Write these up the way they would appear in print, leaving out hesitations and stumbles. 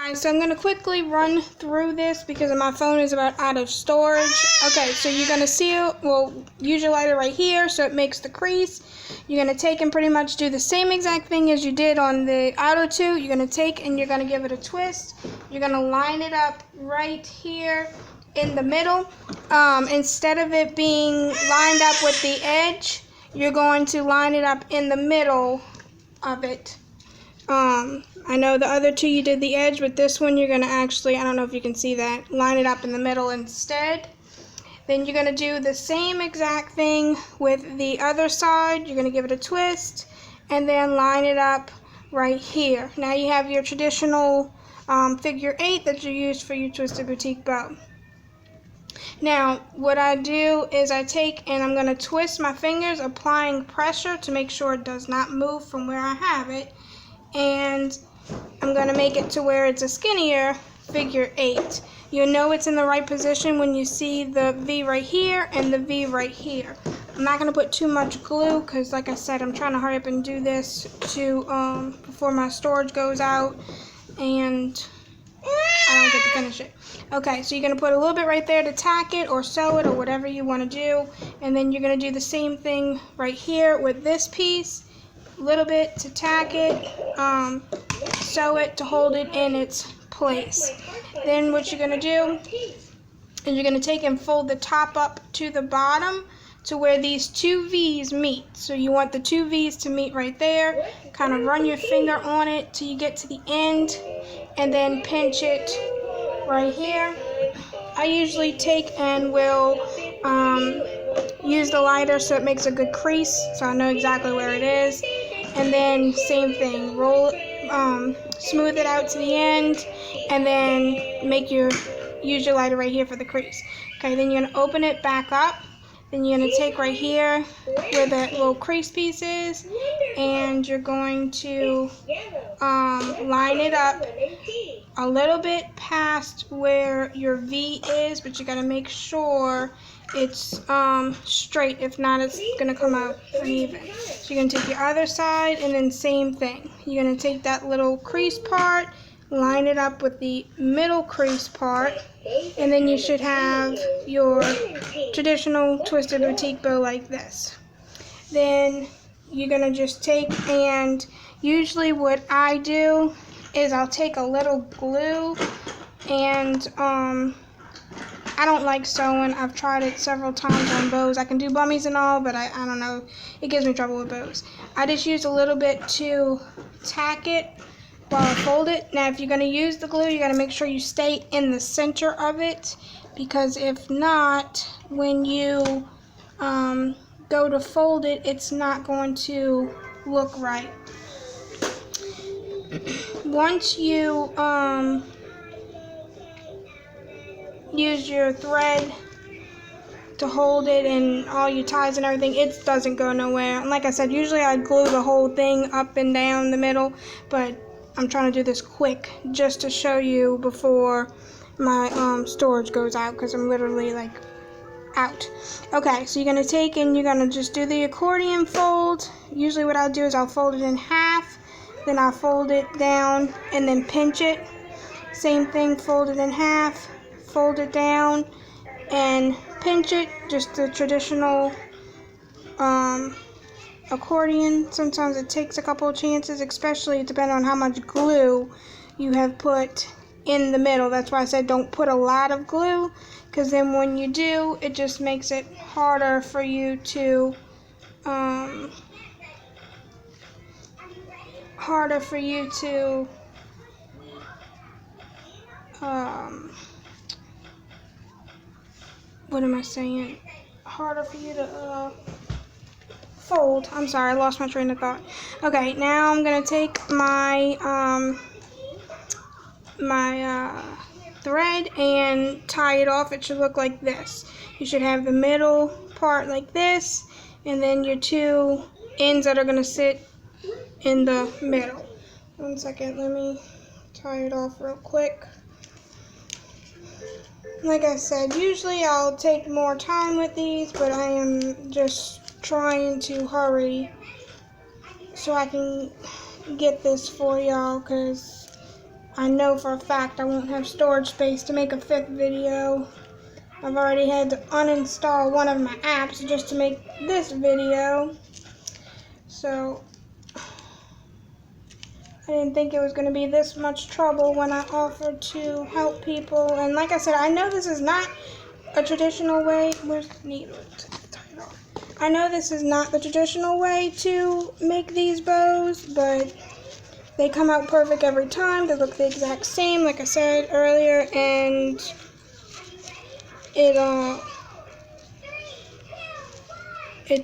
Alright, so I'm going to quickly run through this because my phone is about out of storage. Okay, so you're going to seal, well, use your lighter right here so it makes the crease. You're going to take and pretty much do the same exact thing as you did on the auto 2. You're going to take and you're going to give it a twist. You're going to line it up right here in the middle. Instead of it being lined up with the edge, you're going to line it up in the middle of it. I know the other two you did the edge, but this one you're going to actually, I don't know if you can see that, line it up in the middle instead. Then you're going to do the same exact thing with the other side. You're going to give it a twist and then line it up right here. Now you have your traditional figure 8 that you use for your twisted boutique bow. Now what I do is I take and I'm going to twist my fingers, applying pressure to make sure it does not move from where I have it. And I'm going to make it to where it's a skinnier figure 8. You'll know it's in the right position when you see the V right here and the V right here. I'm not going to put too much glue because, like I said, I'm trying to hurry up and do this before my storage goes out and I don't get to finish it. Okay, so you're going to put a little bit right there to tack it or sew it or whatever you want to do. And then you're going to do the same thing right here with this piece. Little bit to tack it, sew it to hold it in its place. Then what you're going to do is you're going to take and fold the top up to the bottom to where these two V's meet. So you want the two V's to meet right there. Kind of run your finger on it till you get to the end and then pinch it right here. I usually take and will use the lighter so it makes a good crease so I know exactly where it is. And then same thing, smooth it out to the end, and then use your lighter right here for the crease. Okay, then you're going to open it back up. Then you're going to take right here where the little crease piece is, and you're going to line it up a little bit past where your V is, but you got to make sure it's straight. If not, it's going to come out uneven. So you're going to take your other side and then same thing. You're going to take that little crease part, line it up with the middle crease part, and then you should have your traditional twisted boutique bow like this. Then you're going to just take and usually what I do is I'll take a little glue and I don't like sewing. I've tried it several times on bows. I can do bummies and all, but I don't know. It gives me trouble with bows. I just use a little bit to tack it while I fold it. Now, if you're going to use the glue, you got to make sure you stay in the center of it, because if not, when you go to fold it, it's not going to look right. Once you use your thread to hold it and all your ties and everything, it doesn't go nowhere. And like I said, usually I glue the whole thing up and down the middle, but I'm trying to do this quick just to show you before my storage goes out, because I'm literally like out. Okay, so you're going to take and you're going to just do the accordion fold. Usually what I'll do is I'll fold it in half, then I'll fold it down and then pinch it. Same thing, fold it in half, fold it down and pinch it, just the traditional accordion. Sometimes it takes a couple of chances, especially depending on how much glue you have put in the middle. That's why I said don't put a lot of glue, because then when you do, it just makes it harder for you to what am I saying? Harder for you to fold. I'm sorry, I lost my train of thought. Okay, now I'm gonna take my thread and tie it off. It should look like this. You should have the middle part like this, and then your two ends that are gonna sit in the middle. One second, let me tie it off real quick. Like I said, usually I'll take more time with these, but I am just trying to hurry so I can get this for y'all, because I know for a fact I won't have storage space to make a 5th video. I've already had to uninstall one of my apps just to make this video. So I didn't think it was going to be this much trouble when I offered to help people. And like I said, I know this is not a traditional way. Where's the needle? I know this is not the traditional way to make these bows, but they come out perfect every time. They look the exact same, like I said earlier, and it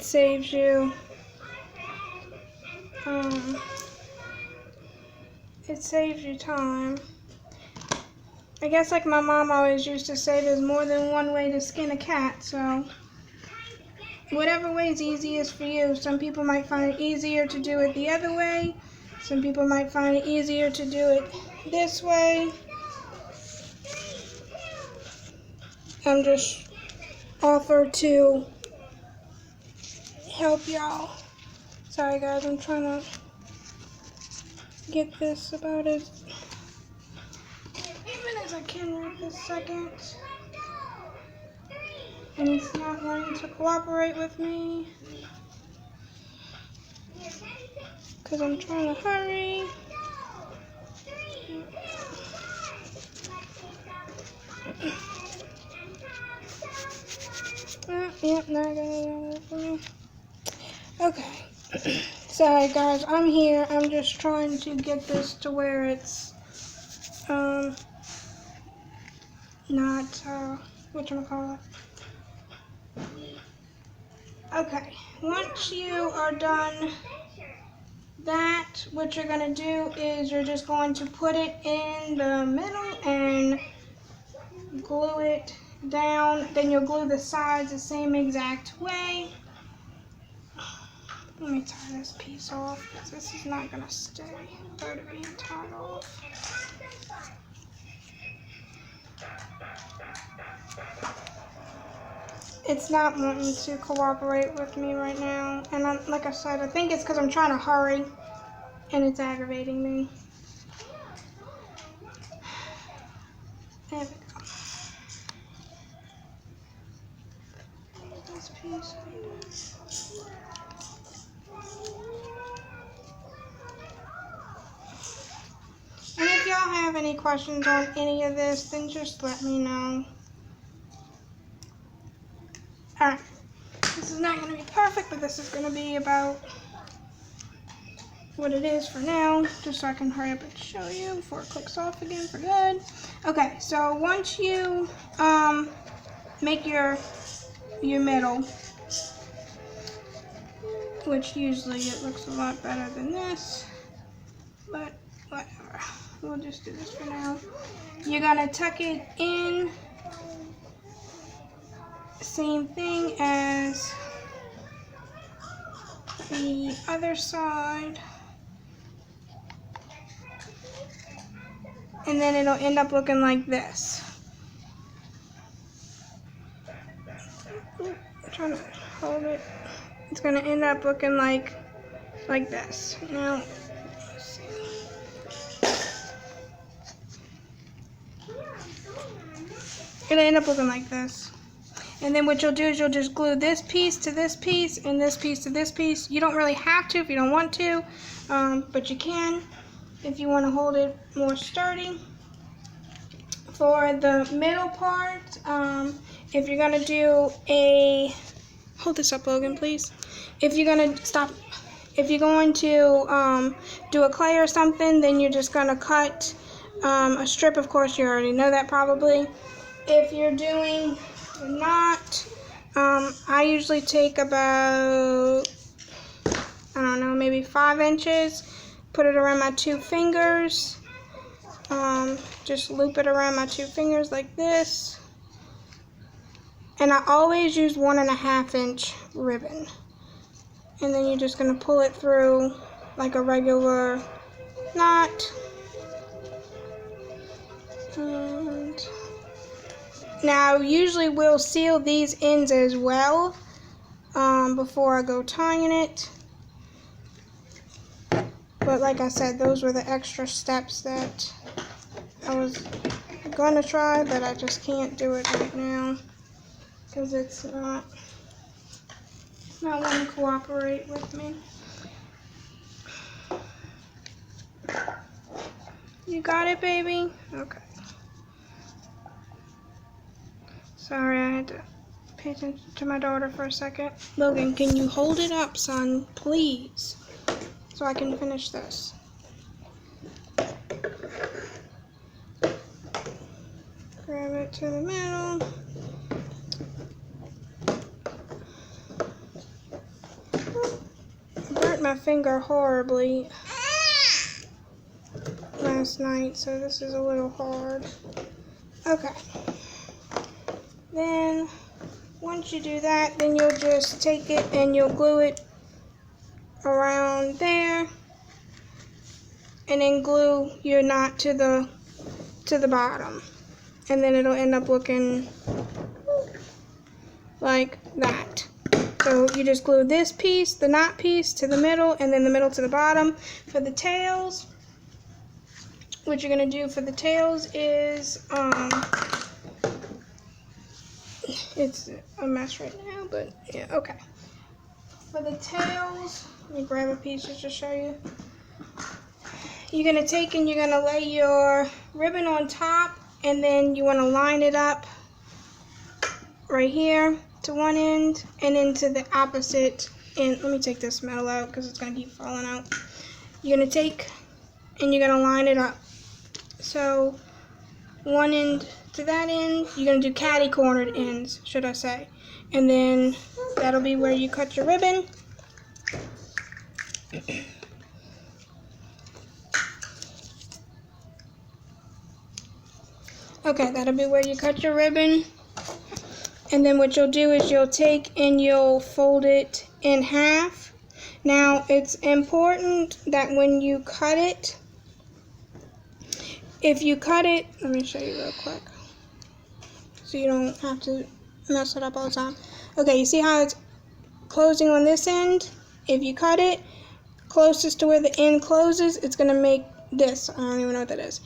saves you time. I guess like my mom always used to say, there's more than one way to skin a cat, so whatever way is easiest for you. Some people might find it easier to do it the other way. Some people might find it easier to do it this way. I'm just offered to help y'all. Sorry guys, I'm trying to get this about as even as I can right this second. And it's not wanting to cooperate with me because I'm trying to hurry. Yep, now I got it for me. Okay. Sorry guys, I'm here. I'm just trying to get this to where it's not whatchamacallit. Okay, once you are done that, what you're going to do is you're just going to put it in the middle and glue it down. Then you'll glue the sides the same exact way. Let me tie this piece off because this is not going to stay without it being tied off. It's not wanting to cooperate with me right now, and like I said, I think it's because I'm trying to hurry, and it's aggravating me. There we go. This piece. And if y'all have any questions on any of this, then just let me know. Alright, this is not going to be perfect, but this is going to be about what it is for now, just so I can hurry up and show you before it clicks off again for good. Okay, so once you make your middle, which usually it looks a lot better than this, but whatever, we'll just do this for now. You're going to tuck it in. Same thing as the other side, and then it'll end up looking like this. I'm trying to hold it. It's going to end up looking like this. Now, let's see. It'll end up looking like this. And then what you'll do is you'll just glue this piece to this piece and this piece to this piece. You don't really have to if you don't want to, but you can if you want to hold it more sturdy. For the middle part, if you're going to do a, hold this up Logan please. If you're going to do a clay or something, then you're just going to cut a strip. Of course you already know that probably. If you're doing knot, I usually take about, I don't know, maybe 5 inches, put it around my 2 fingers, just loop it around my 2 fingers like this, and I always use 1.5 inch ribbon, and then you're just going to pull it through like a regular knot. And now, usually we'll seal these ends as well before I go tying it. But like I said, those were the extra steps that I was gonna try, but I just can't do it right now because it's not wanting to cooperate with me. You got it, baby? Okay. Sorry, I had to pay attention to my daughter for a second. Logan, can you hold it up, son, please, so I can finish this? Grab it to the middle. I burnt my finger horribly last night, so this is a little hard. Okay. Then, once you do that, then you'll just take it and you'll glue it around there, and then glue your knot to the bottom, and then it'll end up looking like that. So you just glue this piece, the knot piece, to the middle, and then the middle to the bottom. For the tails, what you're gonna do for the tails is it's a mess right now, but yeah, okay. For the tails, let me grab a piece just to show you. You're gonna take and you're gonna lay your ribbon on top, and then you wanna line it up right here to one end and then to the opposite end. Let me take this metal out because it's gonna keep falling out. You're gonna take and you're gonna line it up. So one end to that end, you're gonna do catty cornered ends, should I say. And then that'll be where you cut your ribbon. Okay, that'll be where you cut your ribbon. And then what you'll do is you'll take and you'll fold it in half. Now, it's important that when you cut it, if you cut it, let me show you real quick, so you don't have to mess it up all the time. Okay, you see how it's closing on this end? If you cut it closest to where the end closes, it's going to make this. I don't even know what that is.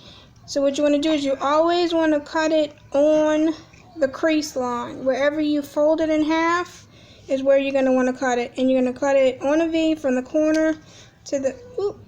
So what you want to do is you always want to cut it on the crease line. Wherever you fold it in half is where you're going to want to cut it. And you're going to cut it on a V from the corner to the middle.